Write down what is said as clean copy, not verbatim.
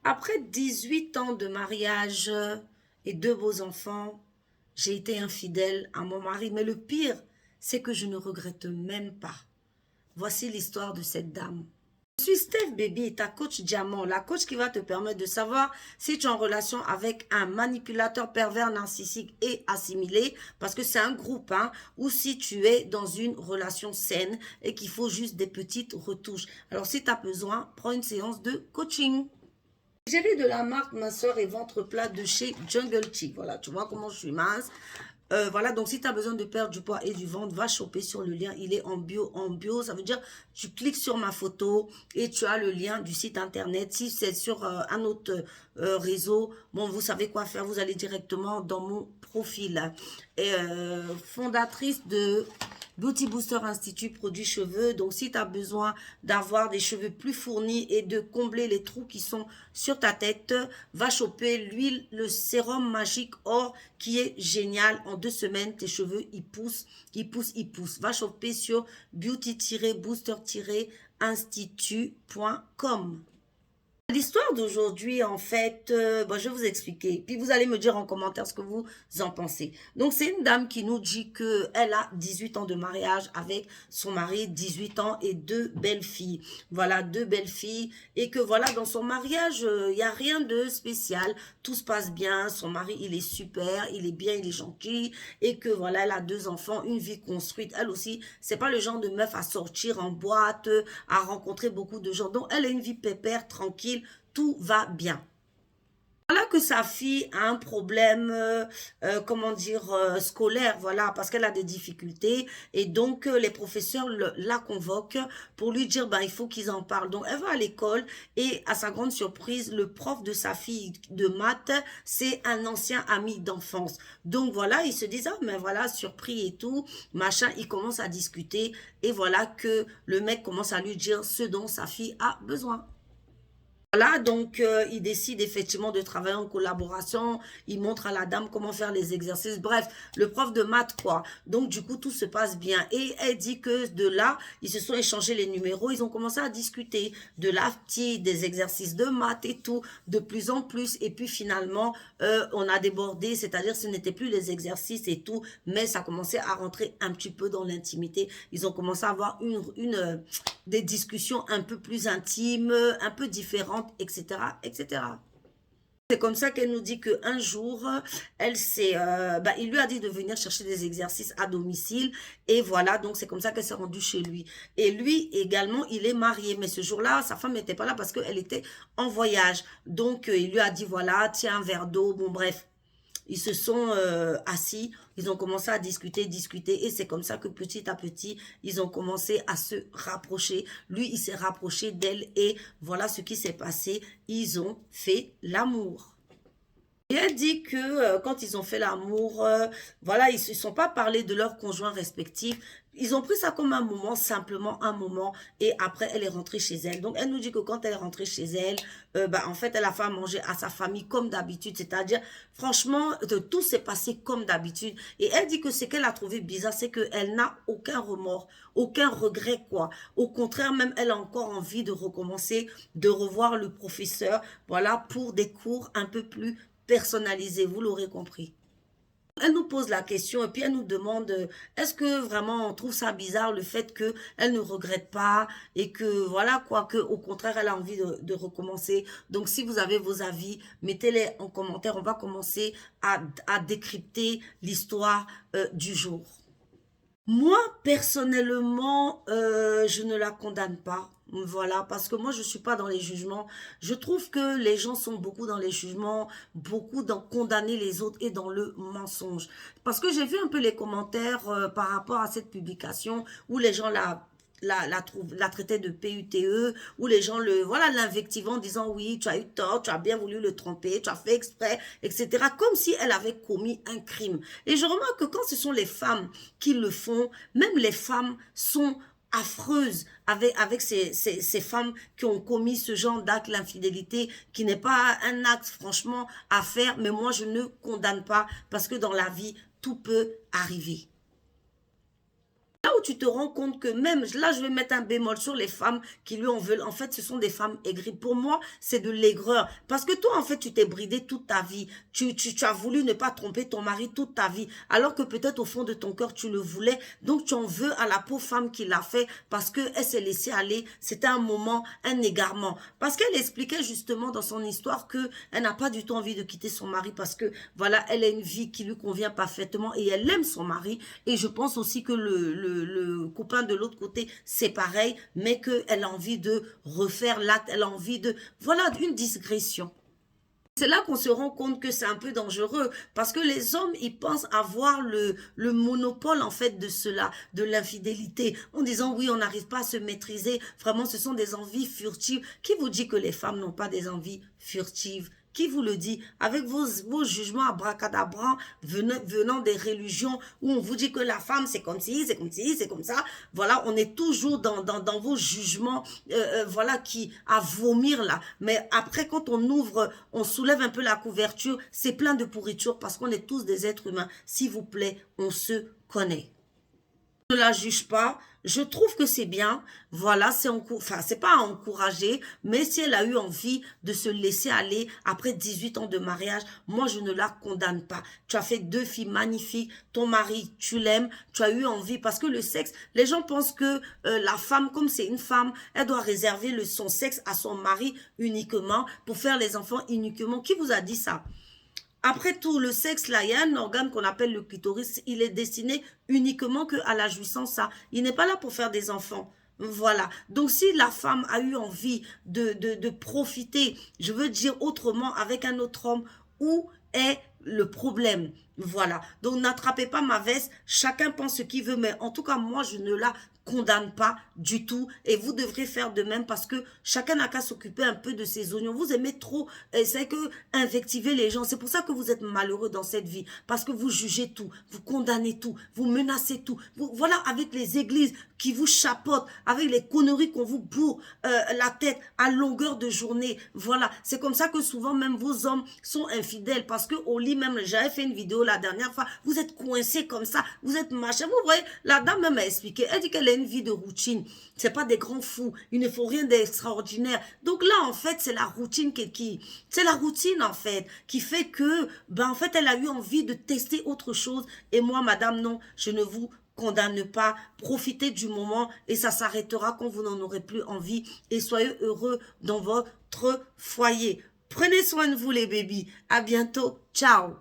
Après 18 ans de mariage et deux beaux enfants, j'ai été infidèle à mon mari. Mais le pire, c'est que je ne regrette même pas. Voici l'histoire de cette dame. Je suis Steph Baby, ta coach diamant, la coach qui va te permettre de savoir si tu es en relation avec un manipulateur pervers narcissique et assimilé, parce que c'est un groupe, hein, ou si tu es dans une relation saine et qu'il faut juste des petites retouches. Alors si tu as besoin, prends une séance de coaching. J'ai de la marque Ma Soeur et Ventre Plat de chez Jungle Chic. Voilà, tu vois comment je suis mince. Voilà, donc si tu as besoin de perdre du poids et du ventre, va choper sur le lien. Il est en bio. En bio, ça veut dire tu cliques sur ma photo et tu as le lien du site internet. Si c'est sur un autre réseau, bon, vous savez quoi faire. Vous allez directement dans mon profil. Et fondatrice de Beauty Booster Institute produits cheveux. Donc, si tu as besoin d'avoir des cheveux plus fournis et de combler les trous qui sont sur ta tête, va choper l'huile, le sérum magique or qui est génial. En 2 semaines, tes cheveux, ils poussent, ils poussent, ils poussent. Va choper sur beauty-booster-institut.com. L'histoire d'aujourd'hui, en fait, bon, je vais vous expliquer. Puis vous allez me dire en commentaire ce que vous en pensez. Donc, c'est une dame qui nous dit qu'elle a 18 ans de mariage avec son mari, 18 ans et deux belles filles. Voilà, deux belles filles. Et que voilà, dans son mariage, il n'y a rien de spécial. Tout se passe bien. Son mari, il est super, il est bien, il est gentil. Et que voilà, elle a deux enfants, une vie construite. Elle aussi, c'est pas le genre de meuf à sortir en boîte, à rencontrer beaucoup de gens. Donc, elle a une vie pépère, tranquille, tout va bien. Voilà que sa fille a un problème, comment dire, scolaire, voilà, parce qu'elle a des difficultés. Et donc, les professeurs la convoquent pour lui dire, ben, il faut qu'ils en parlent. Donc, elle va à l'école et à sa grande surprise, le prof de sa fille de maths, c'est un ancien ami d'enfance. Donc, voilà, ils se disent, ah, mais voilà, surpris et tout, machin, ils commencent à discuter. Et voilà que le mec commence à lui dire ce dont sa fille a besoin. Voilà, donc il décide effectivement de travailler en collaboration. Il montre à la dame comment faire les exercices. Bref, le prof de maths, quoi. Donc, du coup, tout se passe bien. Et elle dit que de là, ils se sont échangés les numéros. Ils ont commencé à discuter de l'AFTI, des exercices de maths et tout, de plus en plus. Et puis, finalement, on a débordé. C'est-à-dire, ce n'était plus les exercices et tout, mais ça commençait à rentrer un petit peu dans l'intimité. Ils ont commencé à avoir des discussions un peu plus intimes, un peu différentes, etc., etc. C'est comme ça qu'elle nous dit qu'un jour, il lui a dit de venir chercher des exercices à domicile. Et voilà, donc c'est comme ça qu'elle s'est rendue chez lui. Et lui également, il est marié. Mais ce jour-là, sa femme n'était pas là parce qu'elle était en voyage. Donc, il lui a dit, voilà, tiens un verre d'eau. Bon, bref. Ils se sont assis, ils ont commencé à discuter, discuter, et c'est comme ça que petit à petit, ils ont commencé à se rapprocher. Lui, il s'est rapproché d'elle, et voilà ce qui s'est passé. Ils ont fait l'amour. Et elle dit que quand ils ont fait l'amour, voilà, ils ne se sont pas parlé de leurs conjoints respectifs. Ils ont pris ça comme un moment, simplement un moment. Et après, elle est rentrée chez elle. Donc, elle nous dit que quand elle est rentrée chez elle, en fait, elle a fait à manger à sa famille comme d'habitude. C'est-à-dire, franchement, tout s'est passé comme d'habitude. Et elle dit que ce qu'elle a trouvé bizarre, c'est qu'elle n'a aucun remords, aucun regret, quoi. Au contraire, même, elle a encore envie de recommencer, de revoir le professeur, voilà, pour des cours un peu plus personnalisé, vous l'aurez compris. Elle nous pose la question et puis elle nous demande est-ce que vraiment on trouve ça bizarre le fait que elle ne regrette pas et que voilà quoi que au contraire elle a envie de recommencer. Donc si vous avez vos avis, mettez-les en commentaire. On va commencer à décrypter l'histoire du jour. Moi, personnellement, je ne la condamne pas. Voilà, parce que moi, je suis pas dans les jugements. Je trouve que les gens sont beaucoup dans les jugements, beaucoup dans condamner les autres et dans le mensonge. Parce que j'ai vu un peu les commentaires par rapport à cette publication où les gens la traitaient de PUTE, où les gens l'invectivent en disant oui, tu as eu tort, tu as bien voulu le tromper, tu as fait exprès, etc. Comme si elle avait commis un crime. Et je remarque que quand ce sont les femmes qui le font, même les femmes sont affreuses avec ces femmes qui ont commis ce genre d'acte, l'infidélité, qui n'est pas un acte franchement à faire, mais moi je ne condamne pas parce que dans la vie, tout peut arriver. où tu te rends compte que même, là, je vais mettre un bémol sur les femmes qui lui en veulent. En fait, ce sont des femmes aigries. Pour moi, c'est de l'aigreur. Parce que toi, en fait, tu t'es bridé toute ta vie. Tu as voulu ne pas tromper ton mari toute ta vie. Alors que peut-être au fond de ton cœur, tu le voulais. Donc, tu en veux à la pauvre femme qui l'a fait parce qu'elle s'est laissée aller. C'était un moment, un égarement. Parce qu'elle expliquait justement dans son histoire qu'elle n'a pas du tout envie de quitter son mari parce que, voilà, elle a une vie qui lui convient parfaitement et elle aime son mari. Et je pense aussi que le copain de l'autre côté, c'est pareil, mais qu'elle a envie de refaire l'acte, elle a envie de, voilà, d'une digression. C'est là qu'on se rend compte que c'est un peu dangereux parce que les hommes, ils pensent avoir le monopole en fait de cela, de l'infidélité, en disant oui, on n'arrive pas à se maîtriser. Vraiment, ce sont des envies furtives. Qui vous dit que les femmes n'ont pas des envies furtives? Qui vous le dit? Avec vos jugements abracadabra venant des religions où on vous dit que la femme c'est comme ci, c'est comme ci, c'est comme ça. Voilà, on est toujours dans vos jugements, voilà, qui à vomir là. Mais après, quand on ouvre, on soulève un peu la couverture, c'est plein de pourriture parce qu'on est tous des êtres humains. S'il vous plaît, on se connaît. Ne la juge pas. Je trouve que c'est bien. Voilà, c'est pas à encourager, mais si elle a eu envie de se laisser aller après 18 ans de mariage, moi, je ne la condamne pas. Tu as fait 2 filles magnifiques. Ton mari, tu l'aimes. Tu as eu envie parce que le sexe, les gens pensent que la femme, comme c'est une femme, elle doit réserver son sexe à son mari uniquement pour faire les enfants uniquement. Qui vous a dit ça? Après tout, le sexe, là, il y a un organe qu'on appelle le clitoris. Il est destiné uniquement qu'à la jouissance. Ça. Il n'est pas là pour faire des enfants. Voilà. Donc, si la femme a eu envie de profiter, je veux dire autrement, avec un autre homme, où est le problème? Voilà. Donc, n'attrapez pas ma veste. Chacun pense ce qu'il veut. Mais en tout cas, moi, je ne la condamne pas du tout et vous devrez faire de même parce que chacun n'a qu'à s'occuper un peu de ses oignons. Vous aimez trop, c'est que invectiver les gens. C'est pour ça que vous êtes malheureux dans cette vie parce que vous jugez tout, vous condamnez tout, vous menacez tout. Voilà, avec les églises qui vous chapotent, avec les conneries qu'on vous bourre la tête à longueur de journée. Voilà, c'est comme ça que souvent même vos hommes sont infidèles parce que au lit même, j'avais fait une vidéo la dernière fois, vous êtes coincés comme ça, vous êtes machin. Vous voyez, la dame même a expliqué, elle dit qu'elle a une vie de routine. C'est pas des grands fous. Il ne faut rien d'extraordinaire. Donc là, en fait, c'est la routine c'est la routine, en fait, qui fait que, ben, en fait, elle a eu envie de tester autre chose. Et moi, madame, non, je ne vous condamne pas. Profitez du moment et ça s'arrêtera quand vous n'en aurez plus envie. Et soyez heureux dans votre foyer. Prenez soin de vous, les bébés. À bientôt. Ciao.